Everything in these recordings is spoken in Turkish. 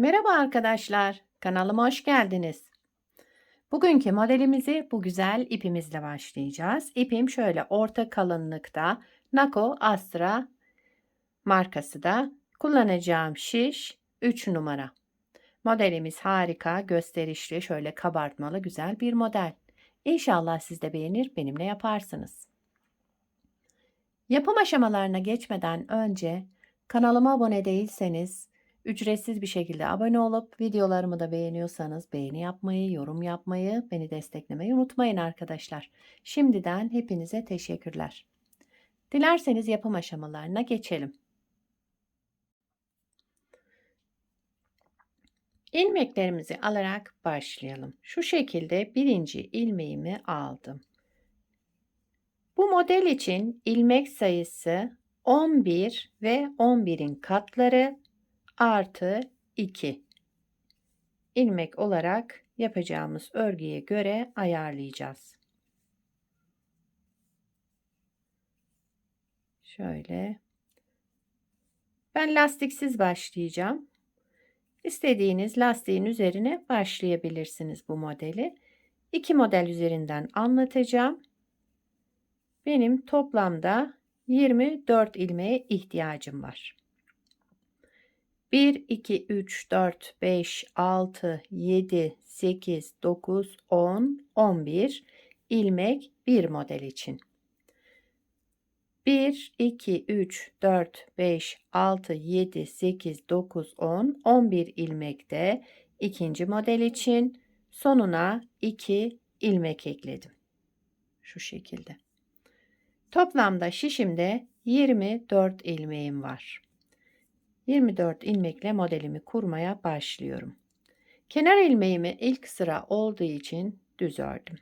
Merhaba arkadaşlar, kanalıma hoş geldiniz. Bugünkü modelimizi bu güzel ipimizle başlayacağız. İpim şöyle orta kalınlıkta Nako Astra markası da kullanacağım şiş 3 numara. Modelimiz harika, gösterişli, şöyle kabartmalı güzel bir model. İnşallah siz de beğenir, benimle yaparsınız. Yapım aşamalarına geçmeden önce kanalıma abone değilseniz ücretsiz bir şekilde abone olup videolarımı da beğeniyorsanız beğeni yapmayı, yorum yapmayı, beni desteklemeyi unutmayın arkadaşlar. Şimdiden hepinize teşekkürler. Dilerseniz yapım aşamalarına geçelim. İlmeklerimizi alarak başlayalım. Şu şekilde birinci ilmeğimi aldım. Bu model için ilmek sayısı 11 ve 11'in katları artı 2 ilmek olarak yapacağımız örgüye göre ayarlayacağız. Şöyle. Ben lastiksiz başlayacağım. İstediğiniz lastiğin üzerine başlayabilirsiniz bu modeli. İki model üzerinden anlatacağım. Benim toplamda 24 ilmeğe ihtiyacım var. 1, 2, 3, 4, 5, 6, 7, 8, 9, 10, 11 ilmek bir model için. 1, 2, 3, 4, 5, 6, 7, 8, 9, 10, 11 ilmek de ikinci model için sonuna 2 ilmek ekledim. Şu şekilde. Toplamda şişimde 24 ilmeğim var. 24 ilmekle modelimi kurmaya başlıyorum. Kenar ilmeğimi ilk sıra olduğu için düz ördüm.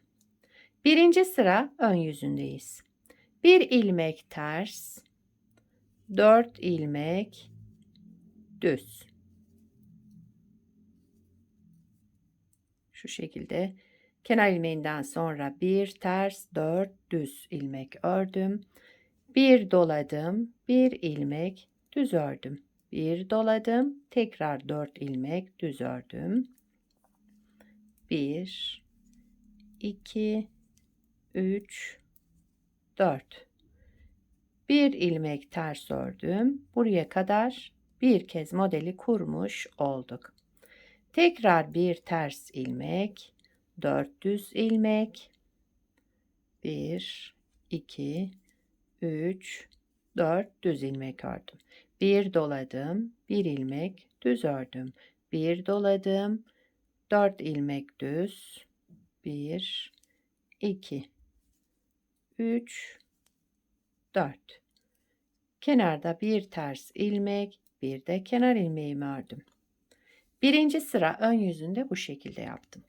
Birinci sıra ön yüzündeyiz. 1 ilmek ters, 4 ilmek düz. Şu şekilde kenar ilmeğinden sonra 1 ters, 4 düz ilmek ördüm. 1 doladım, 1 ilmek düz ördüm. 1 doladım, tekrar 4 ilmek düz ördüm. 1, 2, 3, 4. Bir ilmek ters ördüm. Buraya kadar bir kez modeli kurmuş olduk. Tekrar bir ters ilmek, 4 düz ilmek, 1, 2, 3, 4 düz ilmek ördüm. Bir doladım, bir ilmek düz ördüm. Bir doladım, 4 ilmek düz, 1, 2, 3, 4. Kenarda bir ters ilmek, bir de kenar ilmeğimi ördüm. Birinci sıra ön yüzünde bu şekilde yaptım.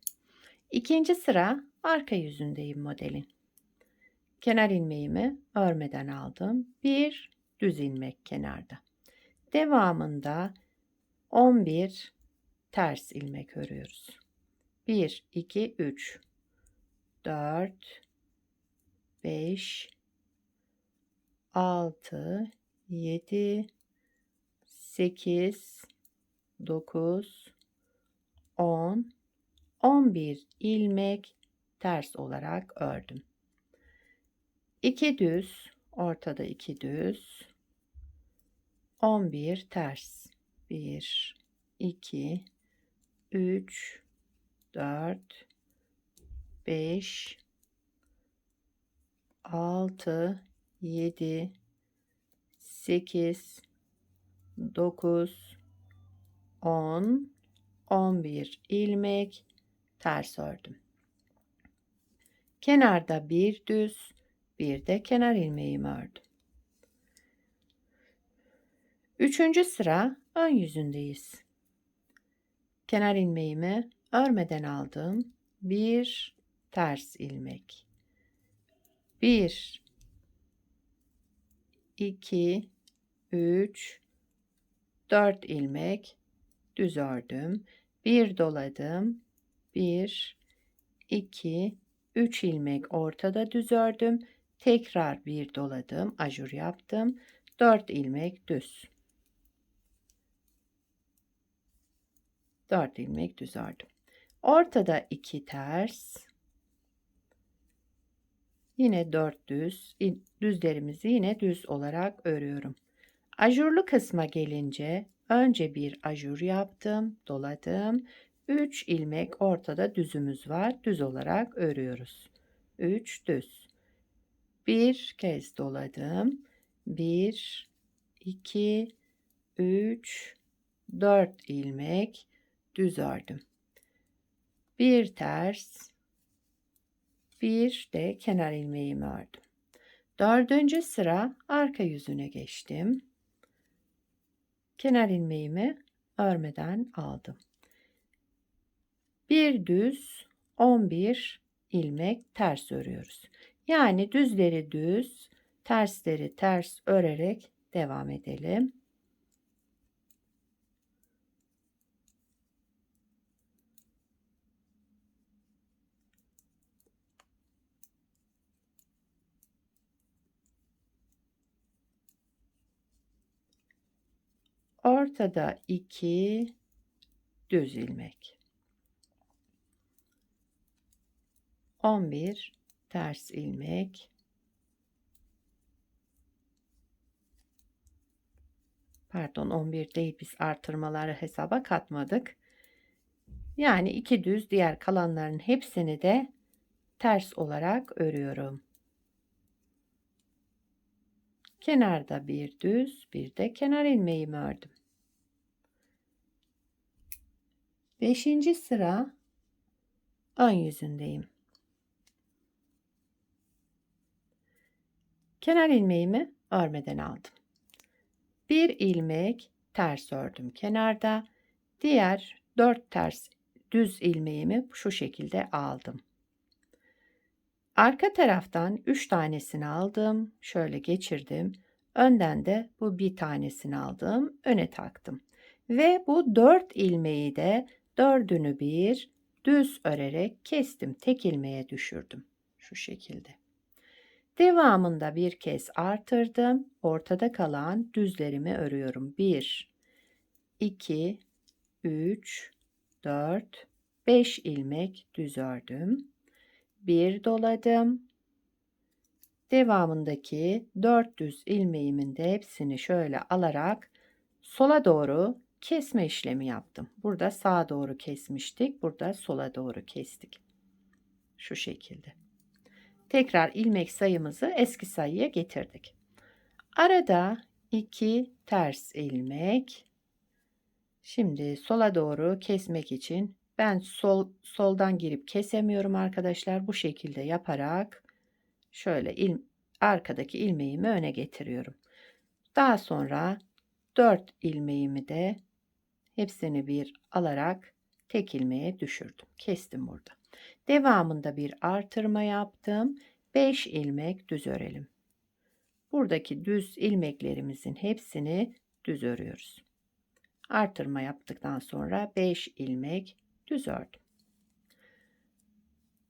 İkinci sıra arka yüzündeyim modelin. Kenar ilmeğimi örmeden aldım. Bir düz ilmek kenarda. Devamında 11 ters ilmek örüyoruz. 1, 2, 3, 4, 5, 6, 7, 8, 9, 10, 11 ilmek ters olarak ördüm. 2 düz, ortada 2 düz, 11 ters. 1, 2, 3, 4, 5, 6, 7, 8, 9, 10, 11 ilmek ters ördüm. Kenarda bir düz, bir de kenar ilmeğimi ördüm. Üçüncü sıra ön yüzündeyiz. Kenar ilmeğimi örmeden aldım. Bir ters ilmek. 1, 2, 3, 4 ilmek düz ördüm. Bir doladım. 1, 2, 3 ilmek ortada düz ördüm. Tekrar bir doladım. Ajur yaptım. 4 ilmek düz. 4 ilmek düz ördüm. Ortada 2 ters. Yine 4 düz. Düzlerimizi yine düz olarak örüyorum. Ajurlu kısma gelince önce bir ajur yaptım, doladım. 3 ilmek ortada düzümüz var. Düz olarak örüyoruz. 3 düz. Bir kez doladım. 1, 2, 3, 4 ilmek düz ördüm. Bir ters, bir de kenar ilmeğimi ördüm. Dördüncü sıra arka yüzüne geçtim. Kenar ilmeğimi örmeden aldım. Bir düz, 11 ilmek ters örüyoruz. Yani düzleri düz, tersleri ters örerek devam edelim. Ortada 2 düz ilmek. 11 ters ilmek. Pardon, 11 değil, biz artırmaları hesaba katmadık. Yani 2 düz, diğer kalanların hepsini de ters olarak örüyorum. Kenarda bir düz, bir de kenar ilmeğimi ördüm. 5. sıra ön yüzündeyim. Kenar ilmeğimi örmeden aldım. Bir ilmek ters ördüm kenarda. Diğer 4 ters düz ilmeğimi şu şekilde aldım. Arka taraftan 3 tanesini aldım. Şöyle geçirdim. Önden de bu bir tanesini aldım. Öne taktım. Ve bu 4 ilmeği de dördünü bir düz örerek kestim. Tek ilmeğe düşürdüm. Şu şekilde. Devamında bir kez artırdım. Ortada kalan düzlerimi örüyorum. 1, 2, 3, 4, 5 ilmek düz ördüm. Bir doladım. Devamındaki 4 düz ilmeğimin de hepsini şöyle alarak sola doğru kesme işlemi yaptım. Burada sağa doğru kesmiştik. Burada sola doğru kestik. Şu şekilde. Tekrar ilmek sayımızı eski sayıya getirdik. Arada 2 ters ilmek. Şimdi sola doğru kesmek için ben soldan girip kesemiyorum arkadaşlar. Bu şekilde yaparak şöyle arkadaki ilmeğimi öne getiriyorum. Daha sonra 4 ilmeğimi de hepsini bir alarak tek ilmeğe düşürdüm. Kestim burada. Devamında bir artırma yaptım. 5 ilmek düz örelim. Buradaki düz ilmeklerimizin hepsini düz örüyoruz. Artırma yaptıktan sonra 5 ilmek düz ördüm.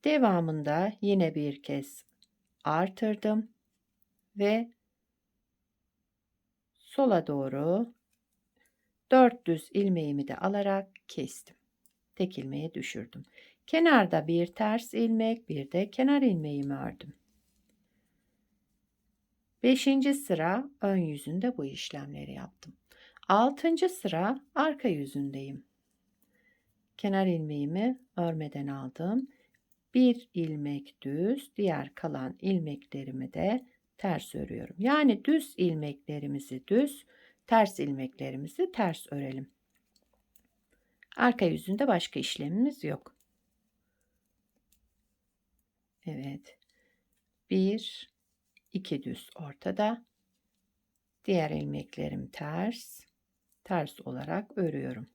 Devamında yine bir kez artırdım ve sola doğru 4 düz ilmeğimi de alarak kestim. Tek ilmeğe düşürdüm. Kenarda bir ters ilmek, bir de kenar ilmeğimi ördüm. 5. sıra ön yüzünde bu işlemleri yaptım. 6. sıra arka yüzündeyim. Kenar ilmeğimi örmeden aldım. Bir ilmek düz, diğer kalan ilmeklerimi de ters örüyorum. Yani düz ilmeklerimizi düz, ters ilmeklerimizi ters örelim. Arka yüzünde başka işlemimiz yok. Evet. 1, 2 düz ortada. Diğer ilmeklerim ters. Ters olarak örüyorum.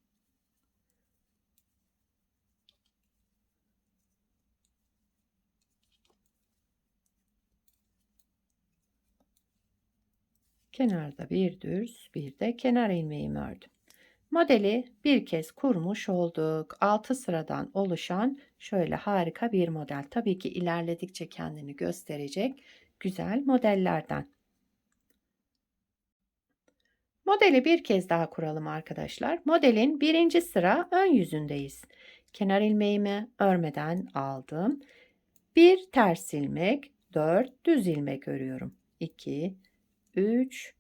Kenarda bir düz, bir de kenar ilmeğimi ördüm. Modeli bir kez kurmuş olduk. 6 sıradan oluşan şöyle harika bir model. Tabii ki ilerledikçe kendini gösterecek güzel modellerden. Modeli bir kez daha kuralım arkadaşlar. Modelin birinci sıra ön yüzündeyiz. Kenar ilmeğimi örmeden aldım. Bir ters ilmek, 4 düz ilmek örüyorum. 2, 3,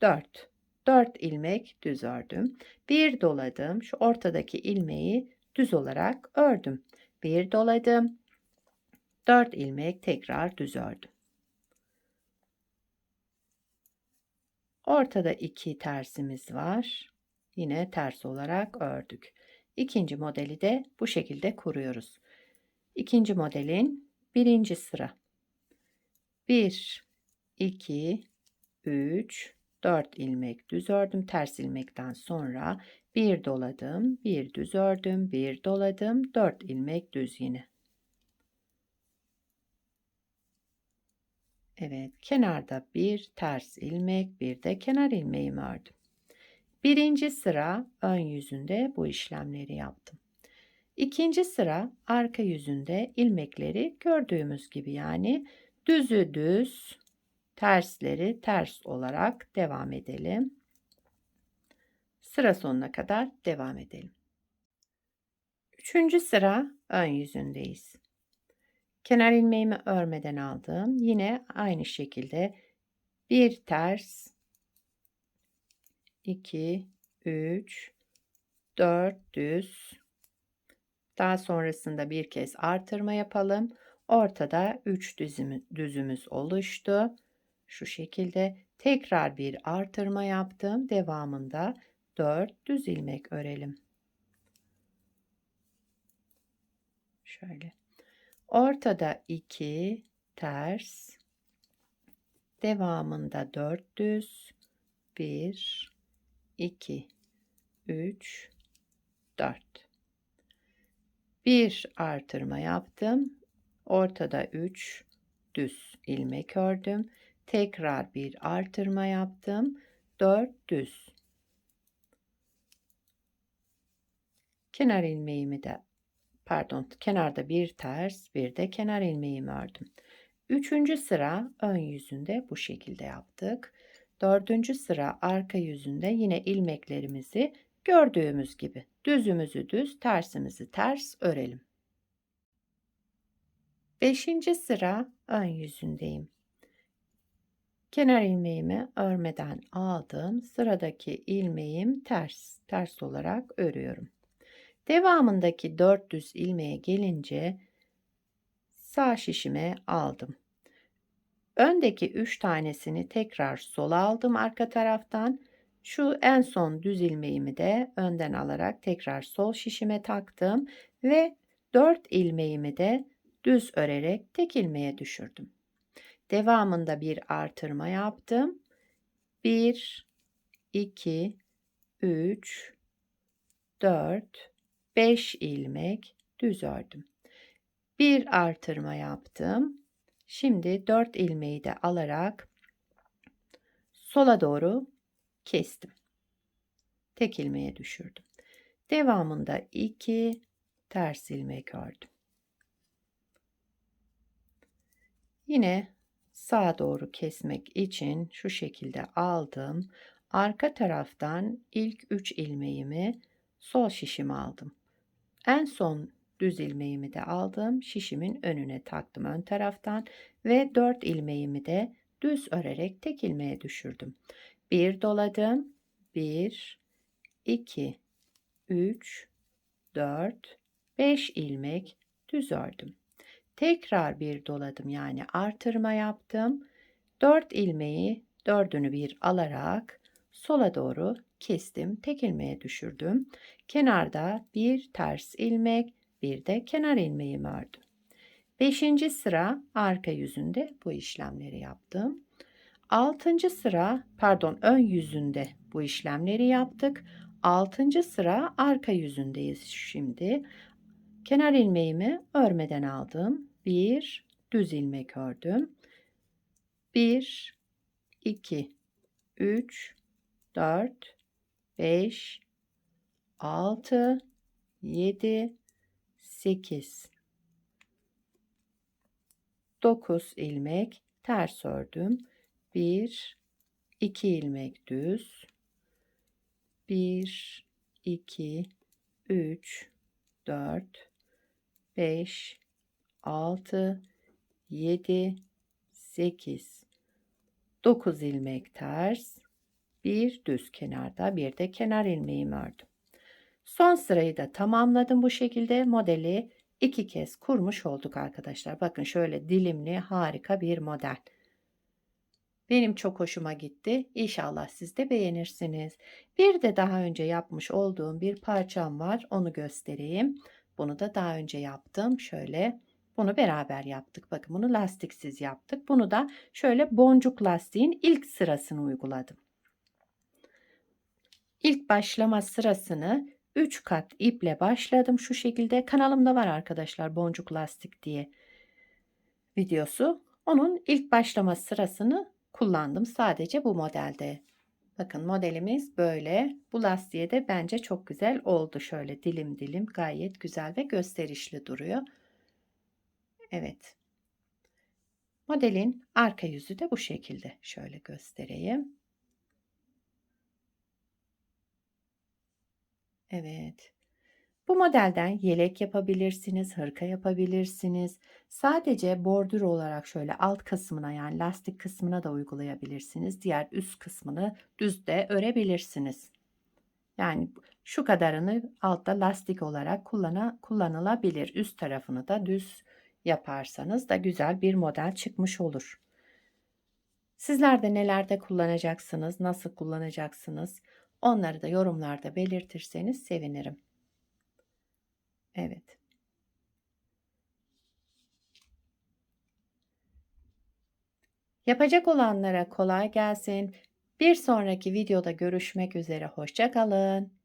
4. 4 ilmek düz ördüm. Bir doladım. Şu ortadaki ilmeği düz olarak ördüm. Bir doladım. 4 ilmek tekrar düz ördüm. Ortada 2 tersimiz var. Yine ters olarak ördük. İkinci modeli de bu şekilde kuruyoruz. İkinci modelin birinci sıra. 1, 2, 3, 4 ilmek düz ördüm. Ters ilmekten sonra bir doladım, bir düz ördüm, bir doladım, 4 ilmek düz yine. Evet, kenarda bir ters ilmek, bir de kenar ilmeğimi ördüm. Birinci sıra ön yüzünde bu işlemleri yaptım. İkinci sıra arka yüzünde ilmekleri gördüğümüz gibi, yani düzü düz, tersleri ters olarak devam edelim. Sıra sonuna kadar devam edelim. Üçüncü sıra ön yüzündeyiz. Kenar ilmeğimi örmeden aldım. Yine aynı şekilde bir ters, 2, 3, 4 düz. Daha sonrasında bir kez artırma yapalım. Ortada 3 düzümüz oluştu. Şu şekilde tekrar bir artırma yaptım. Devamında 4 düz ilmek örelim. Şöyle. Ortada 2 ters. Devamında 4 düz. 1, 2, 3, 4. Bir artırma yaptım. Ortada 3 düz ilmek ördüm. Tekrar bir artırma yaptım. 4 düz. Kenar ilmeğimi de kenarda bir ters, bir de kenar ilmeğimi ördüm. Üçüncü sıra ön yüzünde bu şekilde yaptık. Dördüncü sıra arka yüzünde yine ilmeklerimizi gördüğümüz gibi düzümüzü düz, tersimizi ters örelim. Beşinci sıra ön yüzündeyim. Kenar ilmeğimi örmeden aldım. Sıradaki ilmeğim ters olarak örüyorum. Devamındaki 4 düz ilmeğe gelince sağ şişime aldım. Öndeki 3 tanesini tekrar sola aldım arka taraftan. Şu en son düz ilmeğimi de önden alarak tekrar sol şişime taktım ve 4 ilmeğimi de düz örerek tek ilmeğe düşürdüm. Devamında bir artırma yaptım. 1, 2, 3, 4, 5 ilmek düz ördüm. Bir artırma yaptım. Şimdi 4 ilmeği de alarak sola doğru kestim. Tek ilmeğe düşürdüm. Devamında 2 ters ilmek ördüm. Yine sağa doğru kesmek için şu şekilde aldım. Arka taraftan ilk 3 ilmeğimi sol şişime aldım. En son düz ilmeğimi de aldım. Şişimin önüne taktım ön taraftan ve 4 ilmeğimi de düz örerek tek ilmeğe düşürdüm. Bir doladım. 1, 2, 3, 4, 5 ilmek düz ördüm. Tekrar bir doladım, yani artırma yaptım. 4 ilmeği dördünü bir alarak sola doğru kestim. Tek ilmeğe düşürdüm. Kenarda bir ters ilmek, bir de kenar ilmeğimi ördüm. 5. sıra arka yüzünde bu işlemleri yaptım. 6. sıra ön yüzünde bu işlemleri yaptık. 6. sıra arka yüzündeyiz şimdi. Kenar ilmeğimi örmeden aldım. Bir düz ilmek ördüm. 1, 2, 3, 4, 5, 6, 7, 8, 9 ilmek ters ördüm. 1, 2 ilmek düz, 1, 2, 3, 4, 5, 6, 7, 8, 9 ilmek ters, bir düz kenarda, bir de kenar ilmeğimi ördüm. Son sırayı da tamamladım. Bu şekilde modeli 2 kez kurmuş olduk arkadaşlar. Bakın şöyle dilimli harika bir model. Benim çok hoşuma gitti. İnşallah siz de beğenirsiniz. Bir de daha önce yapmış olduğum bir parçam var. Onu göstereyim. Bunu da daha önce yaptım. Şöyle bunu beraber yaptık. Bakın bunu lastiksiz yaptık. Bunu da şöyle boncuk lastiğin ilk sırasını uyguladım. İlk başlama sırasını 3 kat iple başladım. Şu şekilde kanalımda var arkadaşlar, boncuk lastik diye videosu. Onun ilk başlama sırasını kullandım sadece bu modelde. Bakın modelimiz böyle. Bu lastiğe de bence çok güzel oldu. Şöyle dilim dilim gayet güzel ve gösterişli duruyor. Evet. Modelin arka yüzü de bu şekilde. Şöyle göstereyim. Evet. Bu modelden yelek yapabilirsiniz, hırka yapabilirsiniz. Sadece bordür olarak şöyle alt kısmına, yani lastik kısmına da uygulayabilirsiniz. Diğer üst kısmını düz de örebilirsiniz. Yani şu kadarını altta lastik olarak kullanılabilir. Üst tarafını da düz yaparsanız da güzel bir model çıkmış olur. Sizler de nelerde kullanacaksınız, nasıl kullanacaksınız? Onları da yorumlarda belirtirseniz sevinirim. Evet. Yapacak olanlara kolay gelsin. Bir sonraki videoda görüşmek üzere. Hoşça kalın.